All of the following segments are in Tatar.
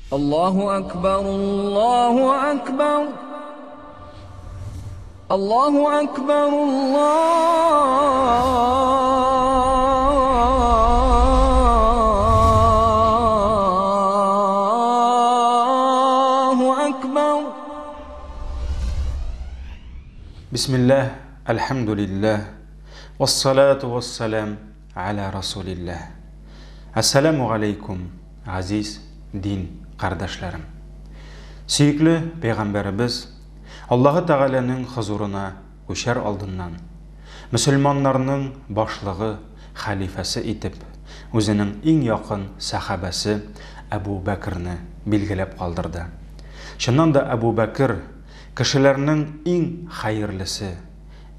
الله أكبر الله أكبر الله أكبر الله أكبر. بسم الله الحمد لله والصلاة والسلام على رسول الله. السلام عليكم عزيز din kardeşlerim. Süykli Peygamberimiz Allah Teala'nın huzuruna köşer aldından Müslümanlarının başlığı, halifesi itip özünün en yakın sahabesi Ebu Bekir'ni bilgilep kaldırdı. Şundan da Ebu Bekir kişilerinin en hayırlısı,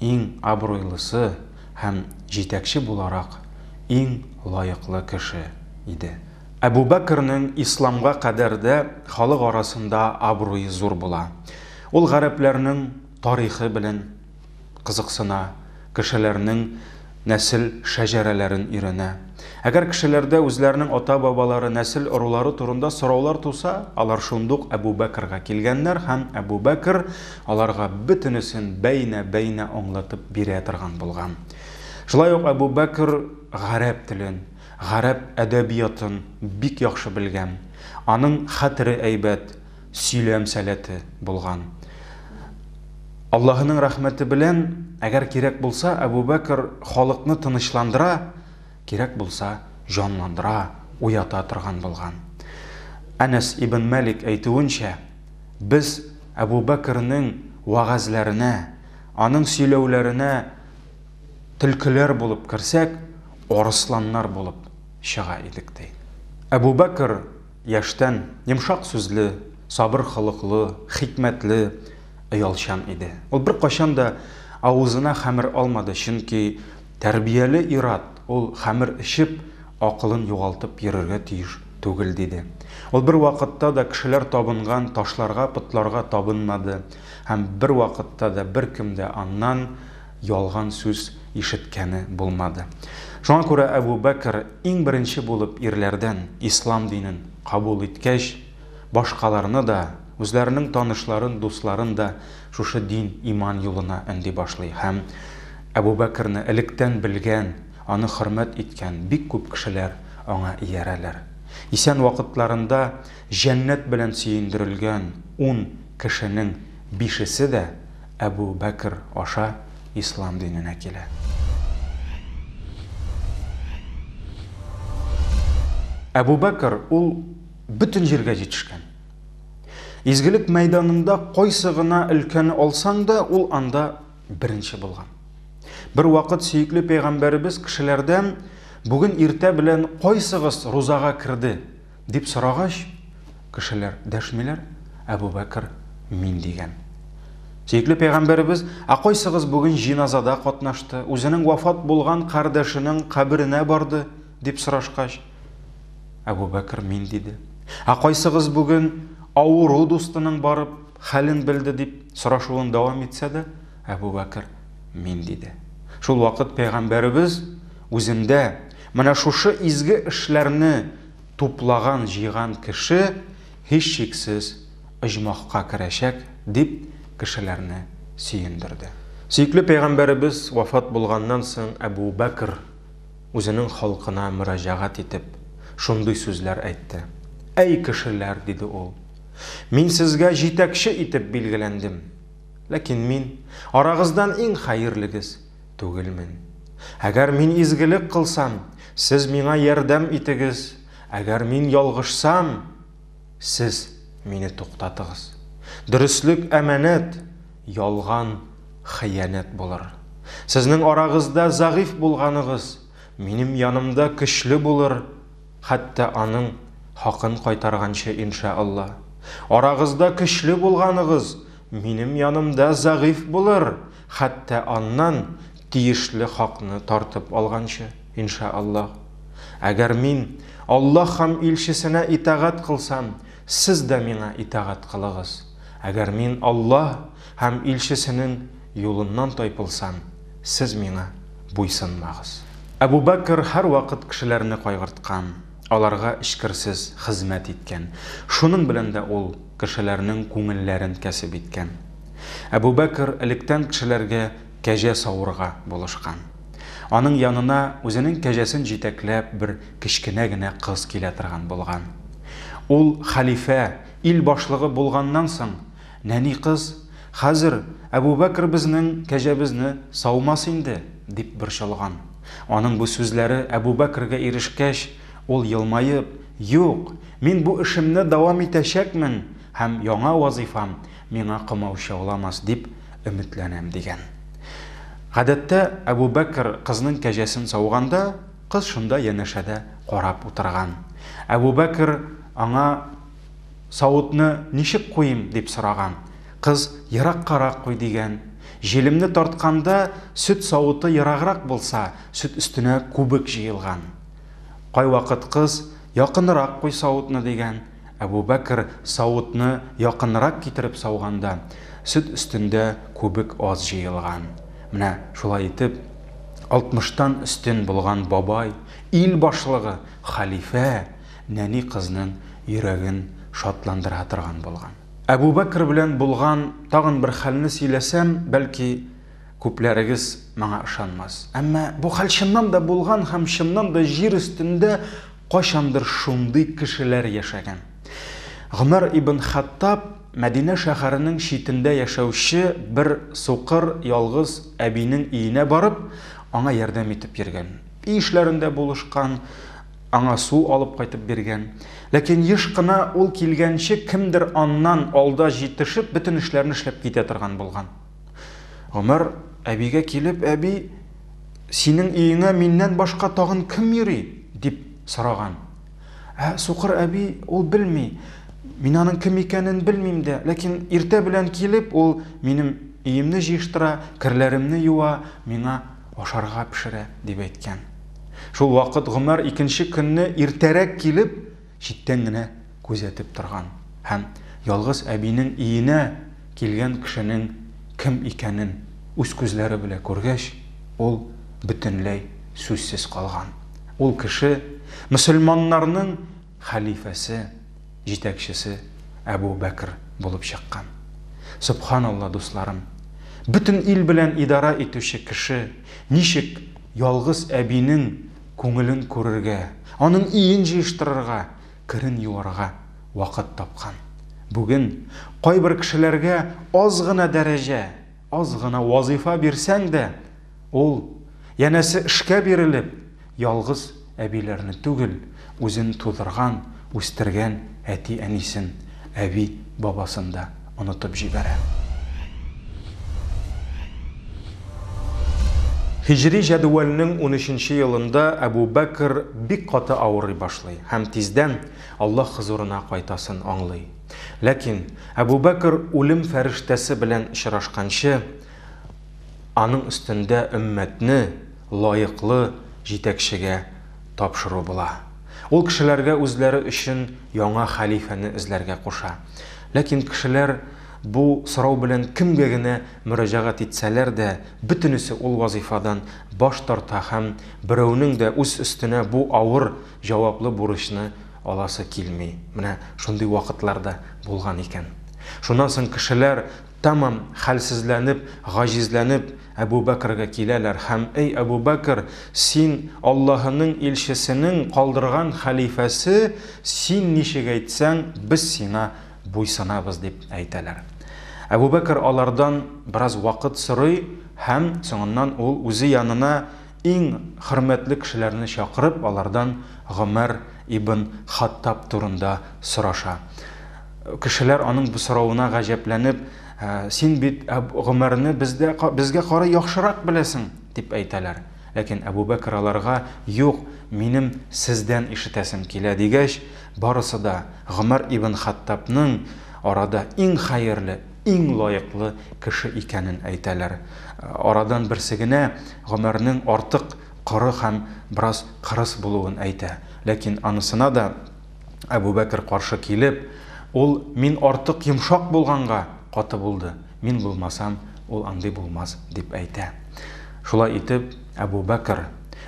en abroylusu hem jitekçi bularak en layıklı kişi idi. Ebu Bekir'nin İslam'a kadar da halk arasında abroyu zor bula. Ol gariplerinin tarihi bilen kızıksına, kişilerinin nesil şecerelerin irine. Eğer kişilerde özlerinin ota babaları, nesil oruları turunda sorular tutsa, alar şunduk Ebu Bekir'e kelgenler hem Ebu Bekir alarga bütünüsün beyne anlatıp bir yatırgan bulgan. Şulay yok Ebu Bekir garip tilin, garip edebiyatın bik yaxşı bilgen, anın hatırı eybet, süylem salati bulgan. Allah'ın rahmeti bilen, eğer gerek bulsa Ebu Bekir halkını tınışlandıra, gerek bulsa canlandıra, uyata turgan bulgan. Enes ibn Malik aytığınca, biz Ebu Bekir'nin vaazlarına, anın süylevlerine tilkiler bulup kirsek, oraslanlar bulup şığa idik deyil. Ebu Bekir yaştan yumşak sözlü, sabır kılıklı, hikmetli, ayalşan idi. Ol bir qaşan da ağzına xamir almadı, çünkü terbiyeli irad, ol xamir işip, akılın yoğaltıp yererge tiyir tөгіл dedi. Ol bir vakitte da kişiler tabıngan taşlarga, putlarga tabınmadı. Hem bir vakitte da bir kimde andan yalgan söz işitkeni bulmadı. Şuna göre Ebu Bekir en birinci bulup irlerden İslam dinin kabul etkeş, başkalarını da, özlerinin tanışların, dostların da şu din iman yoluna indi başlay. Hem Ebu Bekir'ni ilikten bilgen, onu hürmet etken bik köp kişiler ona iyereler. İsen vakitlarında cennet bilen suyundirilgen 10 kişinin 5'isi de Ebu Bekir aşa İslam dinine kele. Ebu Bekir ol bütün yerge yetişken. İzgilik meydanında koysığına ülkeni olsan da ol anda birinci bulgan. Bir vakit süykli Peygamberimiz kişilerden bugün irte bilen koysığız rozaga kirdi dip soragaş, kişiler deşmiler, Ebu Bekir min degen. Süykli Peygamberimiz koysığız bugün jinazada katnaştı, özünün vafat bulgan kardeşinin kabirine bardı dip soraşkaş, Ebu Bekir min dedi. Koysığız bugün ağır dostunun barıp halin bildi dip soraşuğun devam etse de Ebu Bekir min dedi. Şul vakit Peygamberimiz özünde mana şuşu izgi işlerini toplagan, jiygan kişi hiç şeksiz icmaqqa kireşek dip kişilerini suyundirdi. Süykli Peygamberimiz vafat bulgandan soň Ebu Bekir özünün halkına müracaat etip şunday sözler aytdı. Ey kişiler dedi o, min sizge jitekçi etip bilgilendim. Lakin min arağızdan en hayırlıgız tөгілмін. Eğer min izgilik kılsam, siz mina yardam etigiz. Eğer min yalgışsam, siz meni to'xtatığız. Dürüstlük emanet, yalgan hıyanet bulur. Sizning arağızda zayıf bulganıgız, menim yanımda güçlü bulur. Hatta anın hakkın qaytargancha inşallah. Arağızda güçlü bulganıgız, menim yanımda zayıf bulur. Hatta andan tiyişli hakkını tartıp algancha inşallah. Eğer min Allah ham ilşisine itaat kılsam, siz de mina itaat kılığız. Eğer min Allah ham ilşisinin yolundan taypılsam, siz mina buysunmağız. Ebu Bekir her vakit kişilerini kaygırtkan. аларга эшкерсез хезмәт иткән. Шуның белән дә ул кешеләрнең күңелләрен кәсеп иткән. Әбу Бәкр электән кешеләргә кәҗә савырга булышкан. Аның янына үзенең кәҗәсен җитәкләп бер кечкенә генә кыз килә торган булган. Ул халифә, ил башлыгы булганнан соң, нәни кыз, хәзер Әбу Бәкр безнең кәҗәбезне саумас инде, дип борчылган. Аның бу сүзләре Әбу Бәкргә ирешкәч, ул елмаеп, юк, мин бу эшемне дәвам итәчәкмен һәм яңа вазифам миңа кымаучы уламас дип өметләнәм дигән. Гадәттә, Әбу Бәкр кызның кәҗәсен сауганда, кыз шунда янәшәдә карап утырган. Әбу Бәкр аңа савытны ничек куйым дип сораган. Кыз ераккарак куй дигән. Җилемне тартканда сөт савыты ераграк булса, сөт өстенә күбек җыелган. Кайвакыт кыз якынрак куй савытны дигән. Әбу Бәкр савытны якынрак китереп сауганда, сөт өстендә күбек аз җыелган. Менә шулай итеп, 60-тан өстен булган бабай, ил башлыгы, халифә, нәни кызның йөрәген шатландыра торган булган. Әбу Бәкр белән булган тагын бер хәлне сөйләсәм, бәлки күпләрегез моңа ышанмас. Әмма бу хәл чыннан да булган һәм чыннан да җир өстендә кайчандыр шундый кешеләр яшәгән. Гомәр ибн Хаттаб Мәдинә шәһәренең шитендә яшәүче бер сукыр ялгыз әбинең өенә барып, аңа ярдәм итеп йөргән. Ишләрендә булышкан, аңа су алып кайтып биргән. Ләкин еш кына ул килгәнче кемдер аннан алда җитешеп, бөтен эшләрне эшләп китә торган булган. Гомәр әбигә килеп, әби, синең өеңә миннән башка тагын кем йөри? Дип сораган. Сукыр әби, ул белми. Мин аның кем икәнен белмим дә, ләкин иртә белән килеп, ул минем өемне җыештыра, керләремне юа, миңа ашарга пешерә дип әйткән. Шул вакыт Гомәр икенче көнне иртәрәк килеп, читтән генә күзәтеп торган һәм ялгыз әбинең өенә килгән кешенең кем икәнен үз күзләре белән күргәч, ул бөтенләй сүзсез калган. Ул кеше мөселманнарның халифәсе, җитәкчесе Әбу Бәкр булып чыккан. Субханалла, дусларым, бөтен ил белән идара итүче кеше ничек ялгыз әбинең күңелен күрергә, аның өен җыештырырга, керен юарга вакыт тапкан. Бүген кайбер кешеләргә аз гына дәрәҗә, аз гына вазифа бирсәң дә, ул янәсе эшкә бирелеп, ялгыз әбиләрне түгел, үзен тудырган, үстергән әти-әнисен, әби бабасын да онытып җибәрә. Хиҗри җәдвәлнең 13-нче елында Әбу Бәкр бик каты авырый башлый һәм тиздән Аллаһ хузурына кайтасын аңлый. Ләкин Әбу Бәкр үлем фәрештәсе белән очрашканчы, аның өстендә өммәтне лаеклы җитәкчегә тапшыру була. Ул кешеләргә үзләре өчен яңа халифәне эзләргә куша. Ләкин кешеләр бу сорау белән кемгә генә мөрәҗәгать итсәләр дә, бөтенесе ул вазифадан баш тарта һәм берәүнең дә үз өстенә бу авыр җаваплы бурычны аласы килми. Менә шундый вакытларда булган икән. Шуннан соң кешеләр тамам хәлсезләнеп, гаҗизләнеп Әбу Бәкргә киләләр һәм: "Эй Әбу Бәкр, син Аллаһының илчесенең калдырган халифәсе, син ничек әйтсәң, без сиңа буйсынабыз" дип әйтәләр. Әбу Бәкр алардан бераз вакыт сорый һәм соңыннан ул үзе янына иң хөрмәтле кешеләрне чакырып, алардан Гомәр ибн Хаттаб турында сораша. Кешеләр аның бу соравына гаҗәпләнеп: "Син бит Гомәрне безгә карый яхшырак беләсең" дип әйтәләр. Ләкин Әбу Бәкр аларга: "Юк, минем сездән ишетәсем килә" дигәч, барысы да Гомәр ибн Хаттабның арада иң хәерле, иң лаеклы кеше икәнен әйтәләр. Арадан берсе генә Гомәрнең артык коры һәм бераз кырыс булуын әйтә. Ләкин анысына да Әбу Бәкр каршы килеп, ул мин артык йомшак булганга каты булды, мин булмасам, ул андый булмас дип әйтә. Шулай итеп, Әбу Бәкр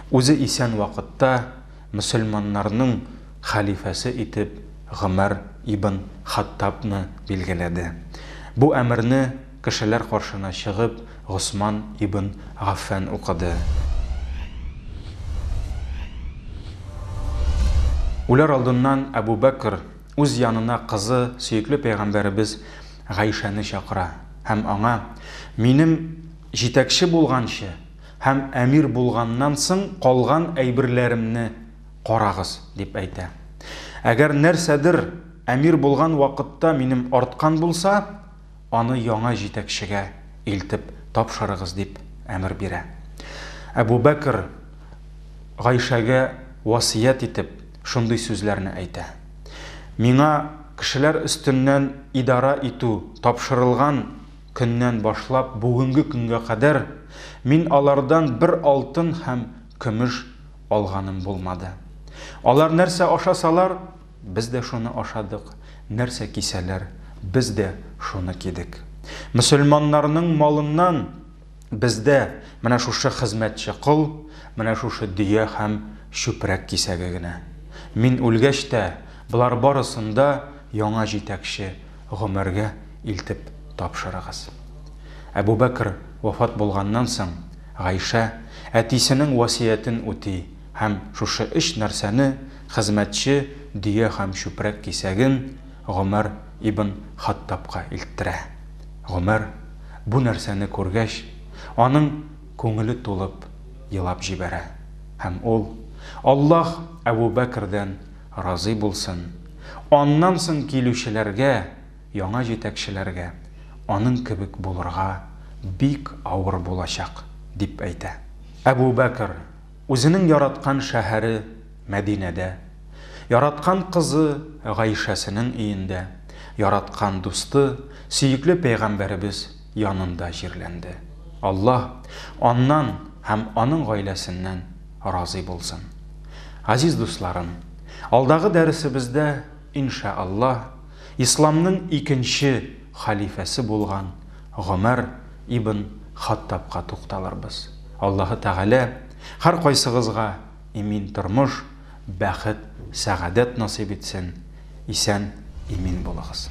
үзе исән вакытта мөселманнарның халифасы итеп Гомар ибн Хаттабны билгеләде. Бу әмерне кешеләр каршына чыгып Госман ибн Гаффан укыды. Улар алдыннан Әбу Бәкр үз янына кызы, сөйекле пәйгамбәребез Гайшаны чакыра һәм аңа: "Минем җитәкче булганчы һәм әмир булганнан соң калган әйберләремне карагыз" дип әйтә. Әгәр нәрсәдер әмир булган вакытта минем арткан булса, аны яңа җитәкчегә илтеп тапшырыгыз дип әмер бирә. Әбу Бәкр Гайшәгә васыят итеп шундый сүзләрне әйтә: "Миңа кешеләр өстеннән идара итү тапшырылган көннән башлап бүгенге көнгә кадәр мин алардан бер алтын һәм көмеш алганым булмады. Алар нәрсә ашасалар, без дә шуны ашадык, нәрсә кисәләр, без дә шуны кидек. Мөселманнарның малыннан бездә менә шушы хезмәтче кыл, менә шушы дөя һәм чүпрәк кисәге генә. Мин үлгәч тә булар барысында яңа җитәкче Гомәргә илтеп тапшырыгыз." Әбу Бәкр вафат булганнан соң Гайша әтисенең васыятен үти һәм шушы өч нәрсәне хезмәтче, дөя һәм чүпрәк кисәген Гомар ибн Хаттабка илттерә. Гомар бу нәрсәне күргәч, аның күңеле тулып елап җибәрә һәм ул: "Аллаһ Әбу Бәкрдән разый булсын. Аннан соң килүчеләргә, яңа җитәкчеләргә аның кебек булырга бик авыр булачак" дип әйтә. Әбу Бәкр үзенең яраткан шәһәре Мәдинәдә, яраткан кызы Гайшәсенең өендә, яраткан дусты, сөйекле пәйгамбәребез янында җирләнде. Аллаһ аннан һәм аның гаиләсеннән разый булсын. Азиз дусларым, алдагы дәресебездә иншааллаһ исламның икенче халифасы булган Гомар ибн Хаттабка тукталырбыз. Аллаһы Тәгалә һәр кайсыгызга имин тормыш, бәхет, сәгадәт насыйп итсен. Исән, имин булыгыз.